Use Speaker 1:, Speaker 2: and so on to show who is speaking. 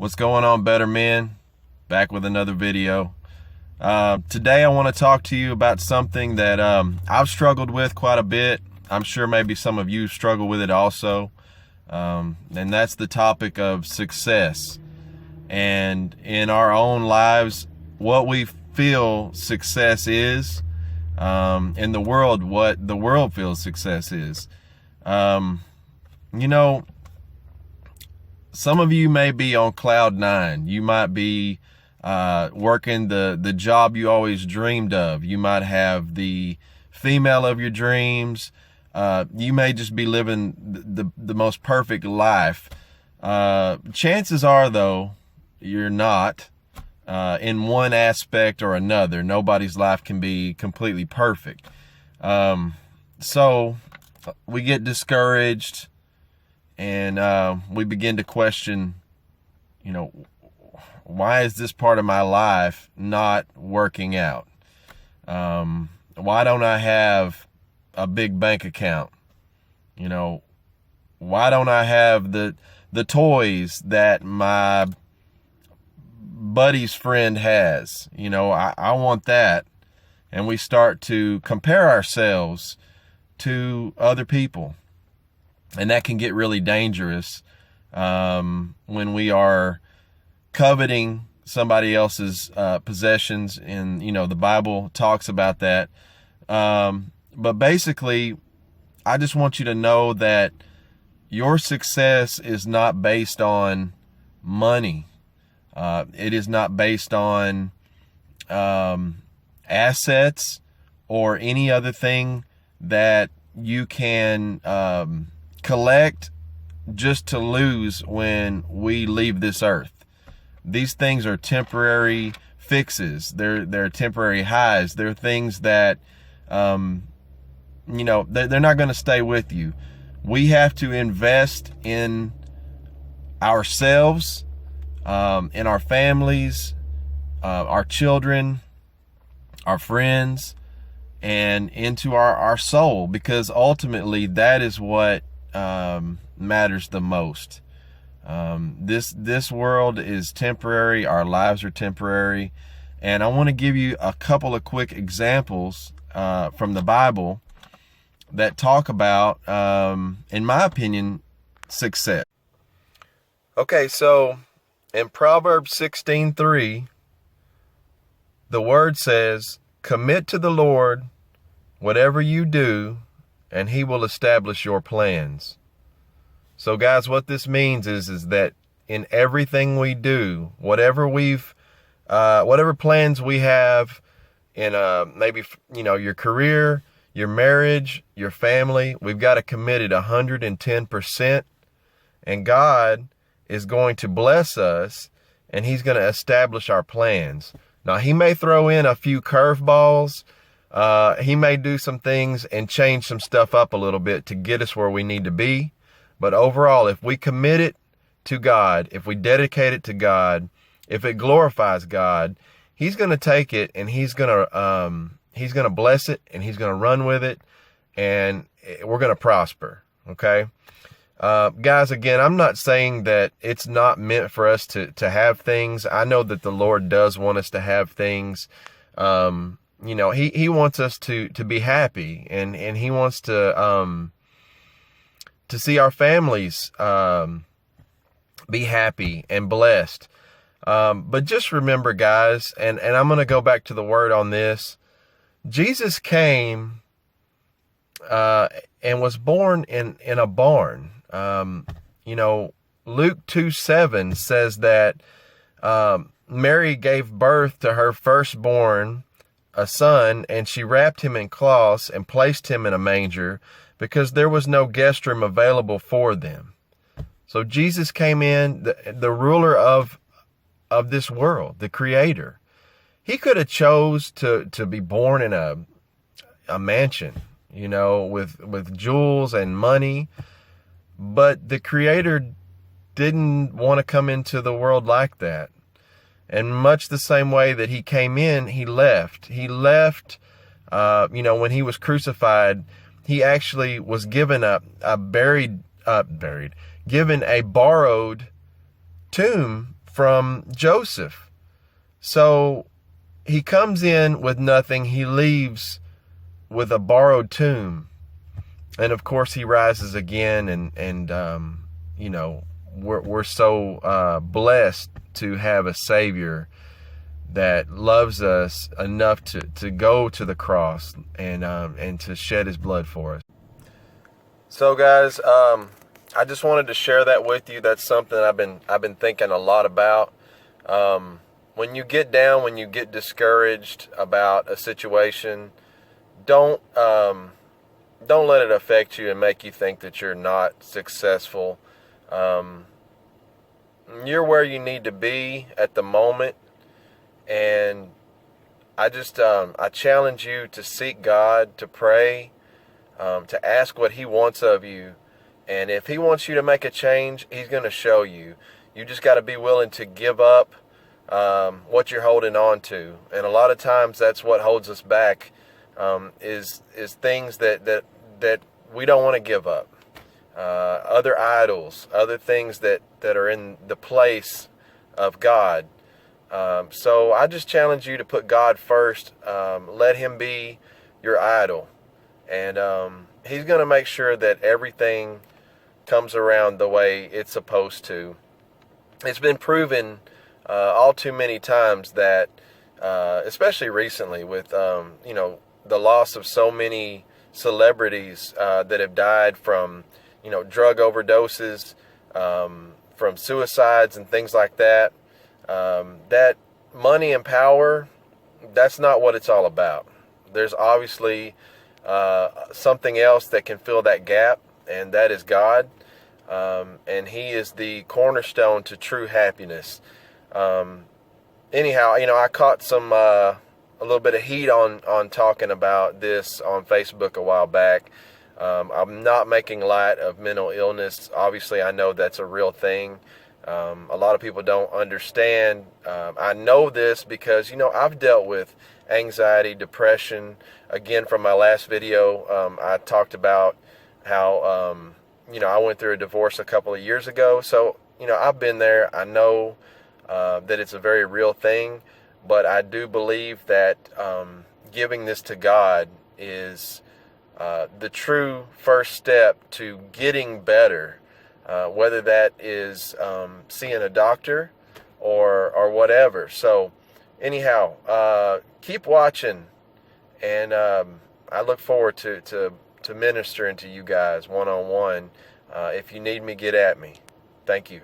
Speaker 1: What's going on, better men? Back with another video. Today I want to talk to you about something that I've struggled with quite a bit. I'm sure maybe some of you struggle with it also. And that's the topic of success. And in our own lives, what we feel success is, in the world, what the world feels success is. Some of you may be on cloud nine. You might be working the job you always dreamed of. You might have the female of your dreams. You may just be living the most perfect life. Chances are, though, you're not in one aspect or another. Nobody's life can be completely perfect. So we get discouraged. And we begin to question, why is this part of my life not working out? Why don't I have a big bank account? Why don't I have the toys that my buddy's friend has? I want that. And we start to compare ourselves to other people. And that can get really dangerous when we are coveting somebody else's possessions. And, the Bible talks about that. But basically, I just want you to know that your success is not based on money. It is not based on assets or any other thing that you can collect just to lose when we leave this earth. These things are temporary fixes. They're temporary highs. They're things that, they're not going to stay with you. We have to invest in ourselves, in our families, our children, our friends, and into our soul, because ultimately that is what matters the most. This world is temporary. Our lives are temporary. And I want to give you a couple of quick examples from the Bible that talk about, in my opinion, success. Okay, so in Proverbs 16:3, the word says, "Commit to the Lord whatever you do, and he will establish your plans." So guys, what this means is that in everything we do, whatever plans we have in maybe, your career, your marriage, your family, we've got to commit it 110%. And God is going to bless us, and he's going to establish our plans. Now, he may throw in a few curveballs. He may do some things and change some stuff up a little bit to get us where we need to be. But overall, if we commit it to God, if we dedicate it to God, if it glorifies God, he's going to take it and he's going to bless it, and he's going to run with it, and we're going to prosper. Okay. Guys, again, I'm not saying that it's not meant for us to have things. I know that the Lord does want us to have things. He wants us to be happy, and he wants to see our families be happy and blessed. But just remember, guys, and I'm going to go back to the word on this. Jesus came and was born in a barn. Luke 2:7 says that Mary gave birth to her firstborn, a son, and she wrapped him in cloths and placed him in a manger because there was no guest room available for them. So Jesus came in, the ruler of this world, the creator. He could have chose to be born in a mansion, with jewels and money, but the creator didn't want to come into the world like that. And much the same way that he came in, he left. He left, when he was crucified, he actually was given given a borrowed tomb from Joseph. So he comes in with nothing. He leaves with a borrowed tomb. And of course he rises again, and we're so blessed to have a Savior that loves us enough to go to the cross and to shed his blood for us. So guys, I just wanted to share that with you. That's something I've been thinking a lot about. When you get down, when you get discouraged about a situation, don't let it affect you and make you think that you're not successful. You're where you need to be at the moment, and I challenge you to seek God, to pray, to ask what he wants of you. And if he wants you to make a change, he's going to show you. You just got to be willing to give up what you're holding on to. And a lot of times that's what holds us back, is things that we don't want to give up. Other idols, other things that are in the place of God. So I just challenge you to put God first. Let him be your idol. And he's going to make sure that everything comes around the way it's supposed to. It's been proven all too many times that, especially recently with, the loss of so many celebrities that have died from, drug overdoses, from suicides and things like that, that money and power, that's not what it's all about. There's obviously something else that can fill that gap, and that is God. And he is the cornerstone to true happiness. Anyhow, I caught a little bit of heat on talking about this on Facebook a while back. I'm not making light of mental illness. Obviously, I know that's a real thing. A lot of people don't understand. I know this because, I've dealt with anxiety, depression. Again, from my last video, I talked about how, I went through a divorce a couple of years ago. So, I've been there. I know that it's a very real thing. But I do believe that giving this to God is the true first step to getting better. Whether that is seeing a doctor or whatever. So anyhow, keep watching, and I look forward to ministering to you guys one-on-one. If you need me, get at me. Thank you.